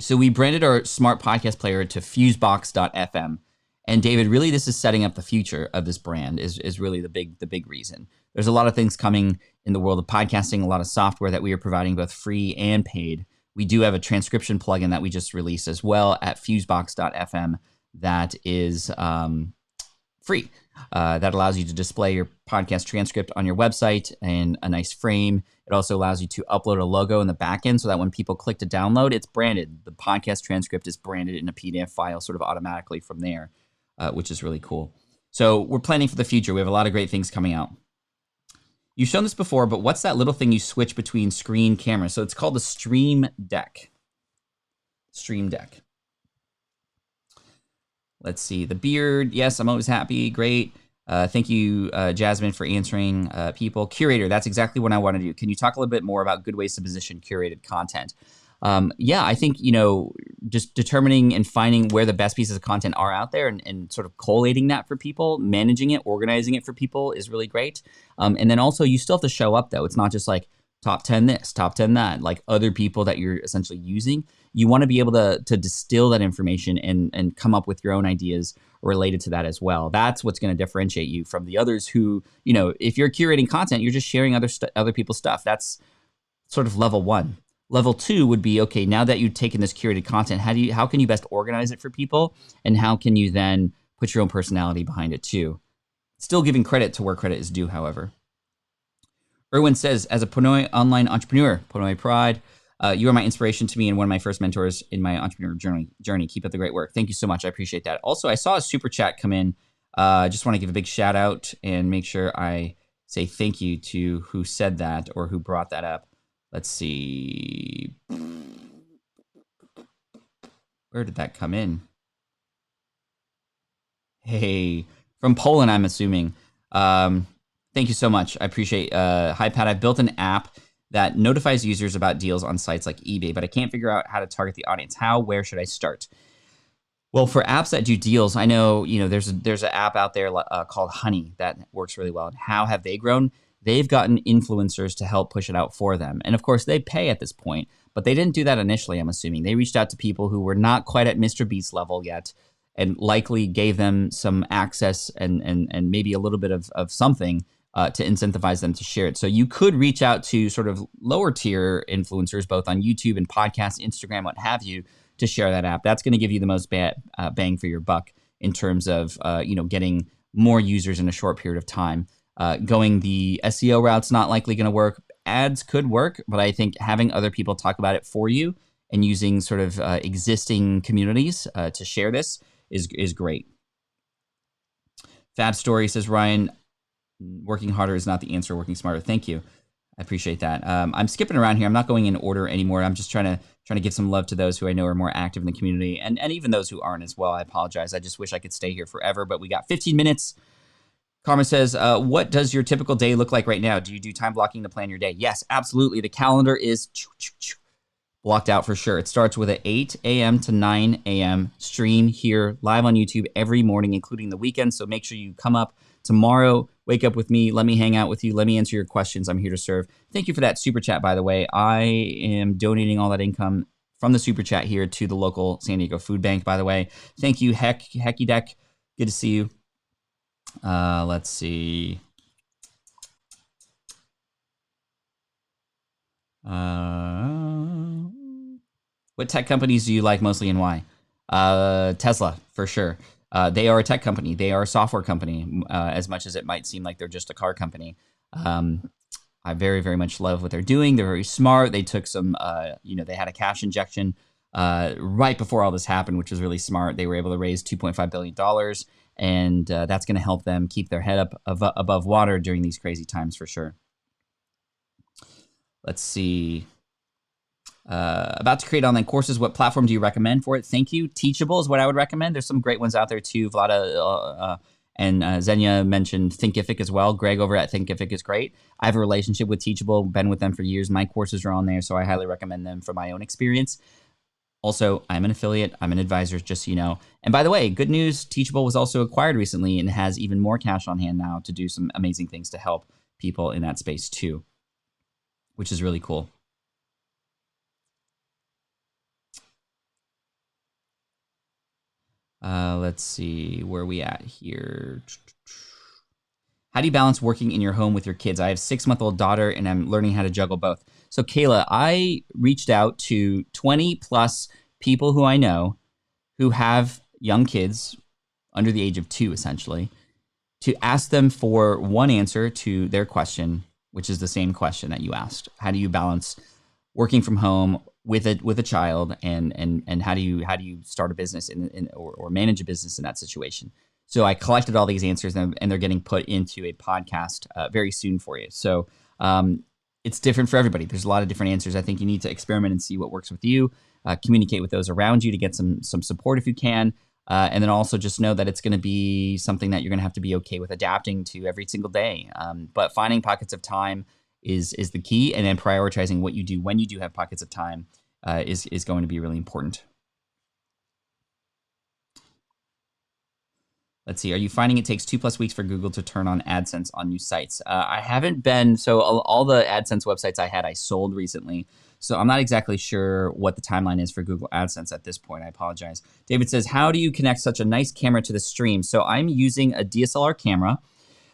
So we branded our smart podcast player to fusebox.fm. And David, really this is setting up the future of this brand is really the big reason. There's a lot of things coming in the world of podcasting, a lot of software that we are providing both free and paid. We do have a transcription plugin that we just released as well at fusebox.fm that is free. That allows you to display your podcast transcript on your website in a nice frame. It also allows you to upload a logo in the back end so that when people click to download, it's branded. The podcast transcript is branded in a PDF file sort of automatically from there, which is really cool. So we're planning for the future. We have a lot of great things coming out. You've shown this before, but what's that little thing you switch between screen cameras? So it's called the Stream Deck. Stream Deck. Let's see. The beard. Yes, I'm always happy. Great. Thank you, Jasmine, for answering people. Curator. That's exactly what I want to do. Can you talk a little bit more about good ways to position curated content? Yeah, I think, just determining and finding where the best pieces of content are out there and sort of collating that for people, managing it, organizing it for people is really great. And then also you still have to show up though. It's not just like top 10 this, top 10 that, like other people that you're essentially using. You want to be able to distill that information and come up with your own ideas related to that as well. That's what's going to differentiate you from the others who, if you're curating content, you're just sharing other people's stuff. That's sort of level one. Level two would be, okay, now that you've taken this curated content, how can you best organize it for people? And how can you then put your own personality behind it too? Still giving credit to where credit is due, however. Erwin says, as a Pinoy online entrepreneur, Pinoy pride, you are my inspiration to me and one of my first mentors in my entrepreneur journey. Keep up the great work. Thank you so much. I appreciate that. Also, I saw a super chat come in. Just want to give a big shout out and make sure I say thank you to who said that or who brought that up. Let's see. Where did that come in? Hey, from Poland, I'm assuming. Thank you so much. I appreciate. Hi, Pat. I've built an app that notifies users about deals on sites like eBay, but I can't figure out how to target the audience. Where should I start? Well, for apps that do deals, I know, there's an app out there called Honey that works really well. And how have they grown? They've gotten influencers to help push it out for them. And of course, they pay at this point, but they didn't do that initially, I'm assuming. They reached out to people who were not quite at Mr. Beast level yet and likely gave them some access and maybe a little bit of something to incentivize them to share it. So you could reach out to sort of lower tier influencers, both on YouTube and podcasts, Instagram, what have you, to share that app. That's going to give you the most bang for your buck in terms of getting more users in a short period of time. Going the SEO route's not likely going to work. Ads could work, but I think having other people talk about it for you and using sort of existing communities to share this is great. Fab Story says, Ryan, working harder is not the answer, working smarter. Thank you. I appreciate that. I'm skipping around here. I'm not going in order anymore. I'm just trying to give some love to those who I know are more active in the community, and even those who aren't as well. I apologize. I just wish I could stay here forever, but we got 15 minutes. Karma says, what does your typical day look like right now? Do you do time blocking to plan your day? Yes, absolutely. The calendar is blocked out for sure. It starts with an 8 a.m. to 9 a.m. stream here live on YouTube every morning, including the weekend. So make sure you come up tomorrow, wake up with me, let me hang out with you, let me answer your questions. I'm here to serve. Thank you for that super chat, by the way. I am donating all that income from the super chat here to the local San Diego Food Bank, by the way. Thank you, Hecky Deck. Good to see you. Let's see. What tech companies do you like mostly and why? Tesla, for sure. They are a tech company. They are a software company, as much as it might seem like they're just a car company. I very, very much love what they're doing. They're very smart. They took some, they had a cash injection right before all this happened, which was really smart. They were able to raise $2.5 billion, and that's going to help them keep their head up above water during these crazy times for sure. Let's see. About to create online courses. What platform do you recommend for it? Thank you. Teachable is what I would recommend. There's some great ones out there too. Vlada and Xenia mentioned Thinkific as well. Greg over at Thinkific is great. I have a relationship with Teachable, been with them for years. My courses are on there, so I highly recommend them from my own experience. Also, I'm an affiliate. I'm an advisor, just so you know. And by the way, good news, Teachable was also acquired recently and has even more cash on hand now to do some amazing things to help people in that space too, which is really cool. Let's see where we at here. How do you balance working in your home with your kids? I have a 6-month-old daughter and I'm learning how to juggle both. So Kayla, I reached out to 20 plus people who I know who have young kids under the age of 2, essentially, to ask them for one answer to their question, which is the same question that you asked. How do you balance working from home with a child, and how do you start a business or manage a business in that situation? So I collected all these answers, and they're getting put into a podcast very soon for you. So it's different for everybody. There's a lot of different answers. I think you need to experiment and see what works with you. Communicate with those around you to get some support if you can, and then also just know that it's going to be something that you're going to have to be okay with adapting to every single day. But finding pockets of time is the key, and then prioritizing what you do when you do have pockets of time is going to be really important. Let's see. Are you finding it takes 2+ weeks for Google to turn on AdSense on new sites? I haven't been. So all the AdSense websites I sold recently. So I'm not exactly sure what the timeline is for Google AdSense at this point. I apologize. David says, how do you connect such a nice camera to the stream? So I'm using a DSLR camera,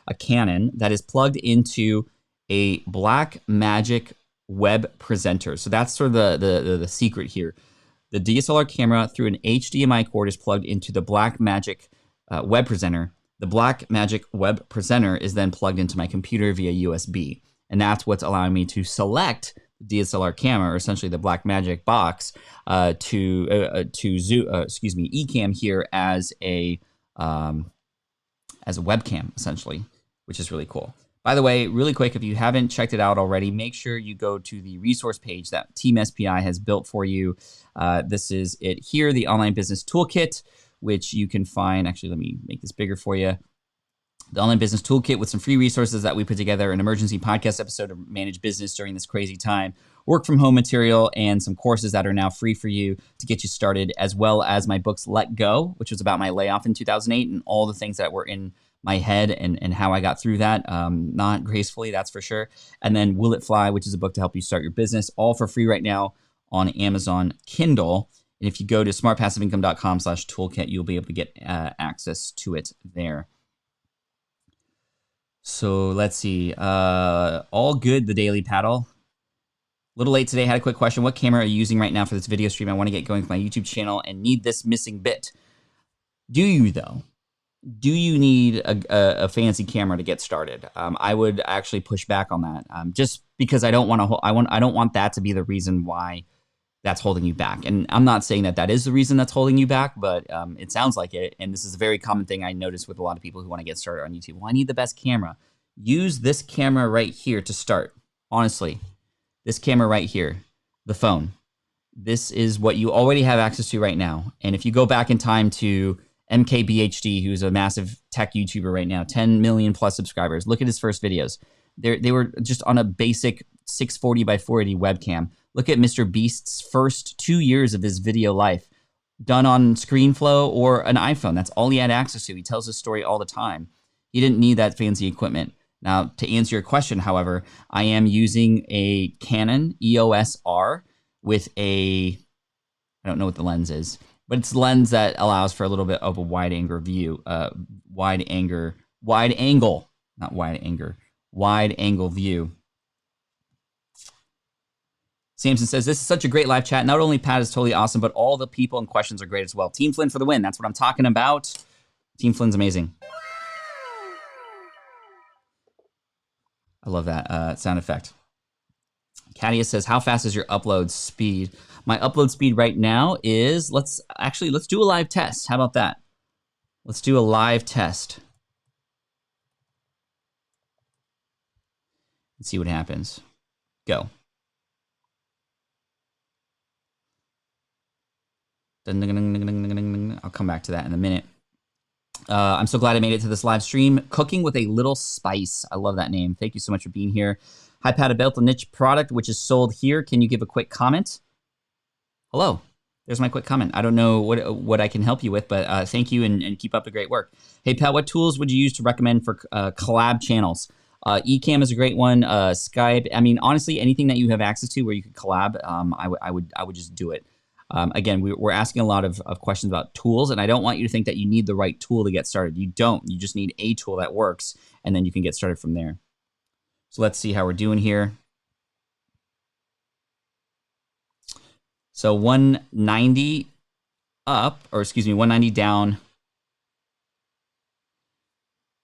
a Canon, that is plugged into a Blackmagic web presenter. So that's sort of the secret here. The DSLR camera through an HDMI cord is plugged into the Blackmagic web presenter. The Blackmagic web presenter is then plugged into my computer via USB, and that's what's allowing me to select the DSLR camera, or essentially the Blackmagic box, to Ecamm here as a webcam, essentially, which is really cool. By the way, really quick, if you haven't checked it out already, make sure you go to the resource page that Team SPI has built for you. This is it here, the Online Business Toolkit, which you can find. Actually, let me make this bigger for you. The Online Business Toolkit with some free resources that we put together, an emergency podcast episode to manage business during this crazy time, work from home material, and some courses that are now free for you to get you started, as well as my books Let Go, which was about my layoff in 2008 and all the things that were in my head and how I got through that, not gracefully, that's for sure. And then Will It Fly, which is a book to help you start your business, all for free right now on Amazon Kindle. And if you go to smartpassiveincome.com/toolkit, you'll be able to get access to it there. So let's see. All good, the Daily Paddle. A little late today, had a quick question. What camera are you using right now for this video stream? I want to get going with my YouTube channel and need this missing bit. Do you, though? Do you need a fancy camera to get started? I would actually push back on that, just because I don't want to. I don't want that to be the reason why that's holding you back. And I'm not saying that that is the reason that's holding you back, but it sounds like it. And this is a very common thing I notice with a lot of people who want to get started on YouTube. Well, I need the best camera. Use this camera right here to start. Honestly, this camera right here, the phone. This is what you already have access to right now. And if you go back in time to MKBHD, who's a massive tech YouTuber right now, 10 million plus subscribers, look at his first videos. They were just on a basic 640 by 480 webcam. Look at Mr. Beast's first 2 years of his video life, done on ScreenFlow or an iPhone. That's all he had access to. He tells his story all the time. He didn't need that fancy equipment. Now, to answer your question, however, I am using a Canon EOS R with I don't know what the lens is, but it's a lens that allows for a little bit of a wide angle view, wide angle view. Sampson says, this is such a great live chat. Not only Pat is totally awesome, but all the people and questions are great as well. Team Flynn for the win. That's what I'm talking about. Team Flynn's amazing. I love that sound effect. Katia says, how fast is your upload speed? My upload speed right now is, let's do a live test. How about that? Let's do a live test. Let's see what happens. Go. I'll come back to that in a minute. I'm so glad I made it to this live stream. Cooking with a Little Spice. I love that name. Thank you so much for being here. Hi, Pat, about the niche product which is sold here. Can you give a quick comment? Hello. There's my quick comment. I don't know what I can help you with, but thank you and keep up the great work. Hey, Pat, what tools would you use to recommend for collab channels? Ecamm is a great one. Skype. I mean, honestly, anything that you have access to where you could collab, I would just do it. Again, we're asking a lot of questions about tools, and I don't want you to think that you need the right tool to get started. You don't. You just need a tool that works, and then you can get started from there. So let's see how we're doing here. So 190 up, or excuse me, 190 down,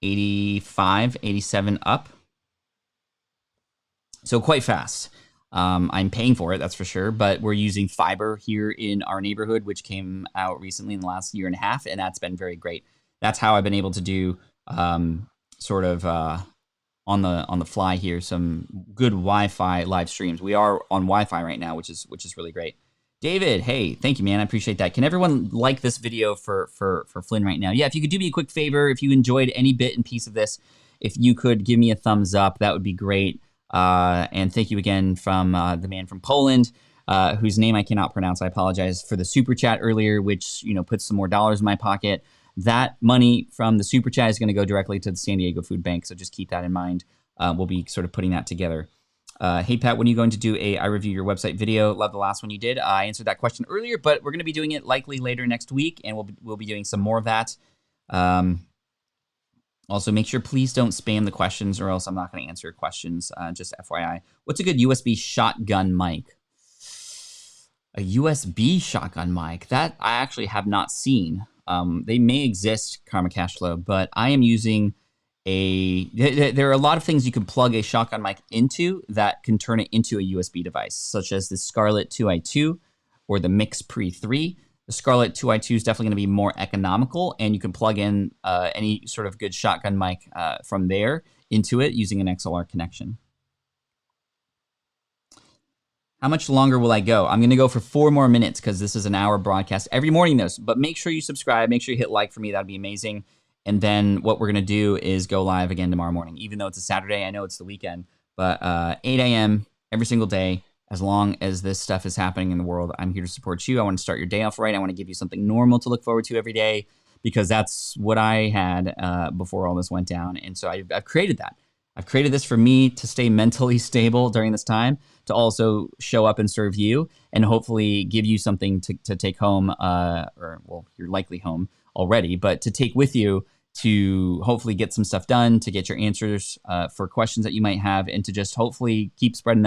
85, 87 up. So quite fast. I'm paying for it, that's for sure, but we're using fiber here in our neighborhood, which came out recently in the last year and a half, and that's been very great. That's how I've been able to do sort of on the fly here some good Wi-Fi live streams. We are on Wi-Fi right now, which is really great. David, hey, thank you, man. I appreciate that. Can everyone like this video for Flynn right now? Yeah, if you could do me a quick favor, if you enjoyed any bit and piece of this, if you could give me a thumbs up, that would be great. And thank you again from the man from Poland, whose name I cannot pronounce. I apologize for the super chat earlier, which puts some more dollars in my pocket. That money from the super chat is going to go directly to the San Diego Food Bank, so just keep that in mind. We'll be sort of putting that together. Hey, Pat, when are you going to do a I review your website video? Love the last one you did. I answered that question earlier, but we're going to be doing it likely later next week, and we'll be doing some more of that. Also, make sure please don't spam the questions or else I'm not going to answer your questions, just FYI. What's a good USB shotgun mic? A USB shotgun mic? That I actually have not seen. They may exist, Karma Cashflow, but I am using there are a lot of things you can plug a shotgun mic into that can turn it into a USB device, such as the Scarlett 2i2 or the Mix Pre 3. The Scarlett 2i2 is definitely going to be more economical, and you can plug in any sort of good shotgun mic from there into it using an XLR connection. How much longer will I go? I'm going to go for 4 more minutes because this is an hour broadcast every morning, though. But make sure you subscribe. Make sure you hit like for me. That'd be amazing. And then what we're going to do is go live again tomorrow morning. Even though it's a Saturday, I know it's the weekend, but 8 a.m. every single day. As long as this stuff is happening in the world, I'm here to support you. I want to start your day off right. I want to give you something normal to look forward to every day because that's what I had before all this went down. And so I've created that. I've created this for me to stay mentally stable during this time, to also show up and serve you, and hopefully give you something to take home, or, well, you're likely home already, but to take with you to hopefully get some stuff done, to get your answers for questions that you might have, and to just hopefully keep spreading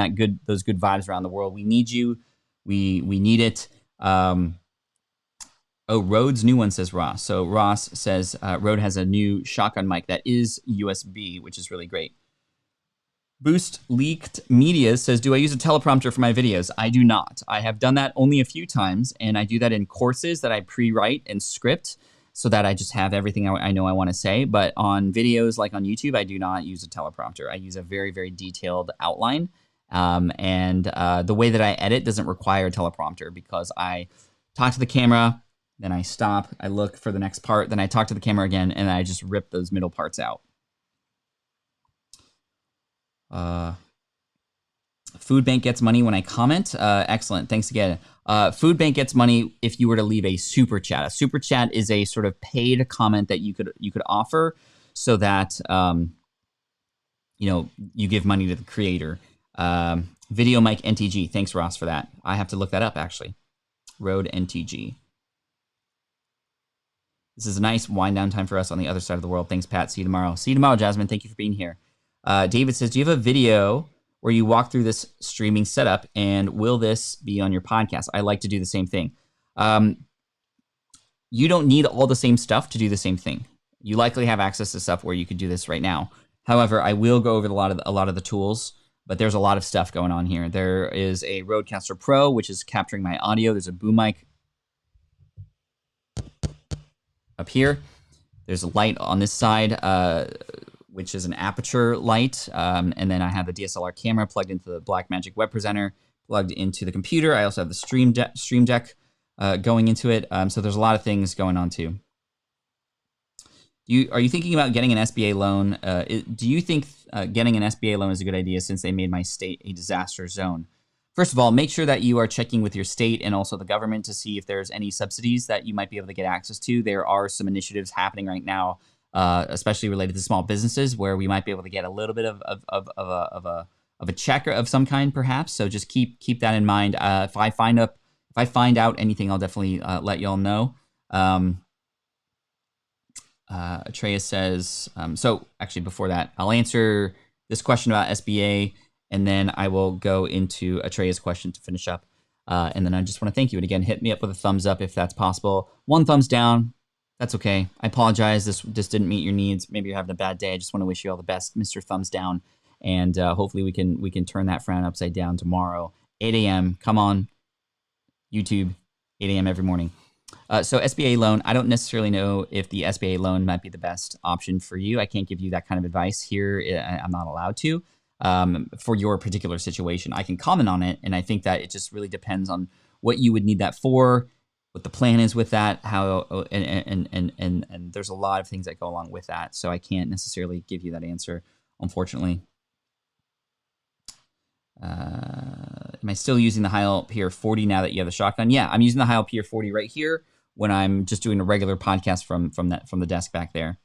those good vibes around the world. We need you. We need it. Oh, Rode's new one, says Ross. So Ross says Rode has a new shotgun mic that is USB, which is really great. Boost Leaked Media says, do I use a teleprompter for my videos? I do not. I have done that only a few times, and I do that in courses that I pre-write and script so that I just have everything I know I want to say. But on videos like on YouTube, I do not use a teleprompter. I use a very, very detailed outline. And the way that I edit doesn't require a teleprompter, because I talk to the camera, then I stop, I look for the next part, then I talk to the camera again, and I just rip those middle parts out. Food Bank gets money when I comment. Excellent, thanks again. Food Bank gets money if you were to leave a super chat. A super chat is a sort of paid comment that you could offer so that you give money to the creator. Video Mic NTG. Thanks, Ross, for that. I have to look that up, actually. Rode NTG. This is a nice wind down time for us on the other side of the world. Thanks, Pat. See you tomorrow. See you tomorrow, Jasmine. Thank you for being here. David says, do you have a video where you walk through this streaming setup, and will this be on your podcast? I like to do the same thing. You don't need all the same stuff to do the same thing. You likely have access to stuff where you could do this right now. However, I will go over a lot of the tools, but there's a lot of stuff going on here. There is a Rodecaster Pro, which is capturing my audio. There's a boom mic up here. There's a light on this side, which is an aperture light. And then I have the DSLR camera plugged into the Blackmagic web presenter, plugged into the computer. I also have the Stream Deck going into it. So there's a lot of things going on too. Are you thinking about getting an SBA loan? Do you think getting an SBA loan is a good idea since they made my state a disaster zone? First of all, make sure that you are checking with your state and also the government to see if there's any subsidies that you might be able to get access to. There are some initiatives happening right now, especially related to small businesses, where we might be able to get a little bit of a check of some kind, perhaps. So just keep that in mind. If I find out anything, I'll definitely let y'all know. Atreus says, so actually before that, I'll answer this question about SBA, and then I will go into Atreus' question to finish up. And then I just want to thank you. And again, hit me up with a thumbs up if that's possible. One thumbs down, that's okay. I apologize. This didn't meet your needs. Maybe you're having a bad day. I just want to wish you all the best, Mr. Thumbs Down. And hopefully we can turn that frown upside down tomorrow, 8 a.m. Come on, YouTube, 8 a.m. every morning. So SBA loan, I don't necessarily know if the SBA loan might be the best option for you. I can't give you that kind of advice here. I'm not allowed to. For your particular situation, I can comment on it, and I think that it just really depends on what you would need that for, what the plan is with that, how and there's a lot of things that go along with that. So I can't necessarily give you that answer, unfortunately. Am I still using the Heil PR40 now that you have the shotgun? Yeah, I'm using the Heil PR40 right here when I'm just doing a regular podcast from the desk back there.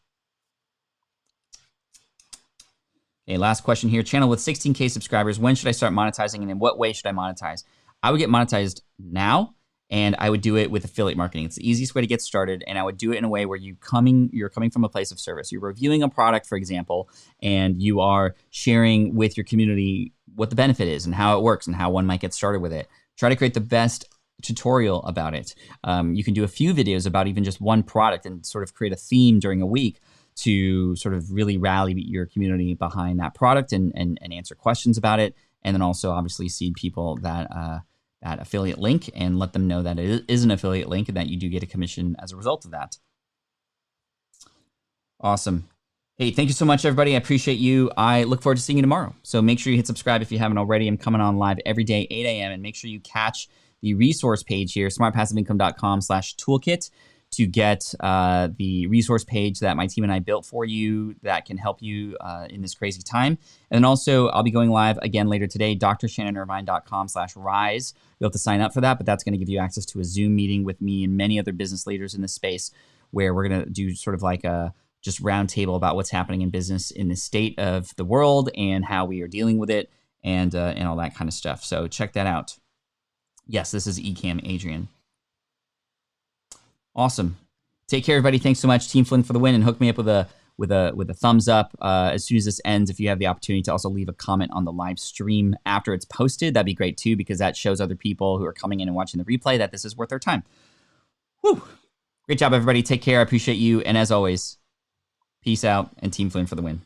Okay, last question here. Channel with 16K subscribers. When should I start monetizing, and in what way should I monetize? I would get monetized now, and I would do it with affiliate marketing. It's the easiest way to get started, and I would do it in a way where you're coming from a place of service. You're reviewing a product, for example, and you are sharing with your community what the benefit is and how it works and how one might get started with it. Try to create the best tutorial about it. You can do a few videos about even just one product and sort of create a theme during a week to sort of really rally your community behind that product and answer questions about it. And then also obviously seed people that affiliate link and let them know that it is an affiliate link and that you do get a commission as a result of that. Awesome. Hey, thank you so much, everybody. I appreciate you. I look forward to seeing you tomorrow. So make sure you hit subscribe if you haven't already. I'm coming on live every day, 8 a.m. And make sure you catch the resource page here, smartpassiveincome.com/toolkit, to get the resource page that my team and I built for you that can help you in this crazy time. And then also, I'll be going live again later today, drshannonirvine.com/rise. You'll have to sign up for that, but that's going to give you access to a Zoom meeting with me and many other business leaders in this space, where we're going to do sort of like just roundtable about what's happening in business in the state of the world and how we are dealing with it and all that kind of stuff. So check that out. Yes, this is Ecamm Adrian. Awesome. Take care, everybody. Thanks so much, Team Flynn, for the win, and hook me up with a thumbs up as soon as this ends. If you have the opportunity to also leave a comment on the live stream after it's posted, that'd be great too, because that shows other people who are coming in and watching the replay that this is worth their time. Whew. Great job, everybody. Take care. I appreciate you. And as always, peace out, and Team Flynn for the win.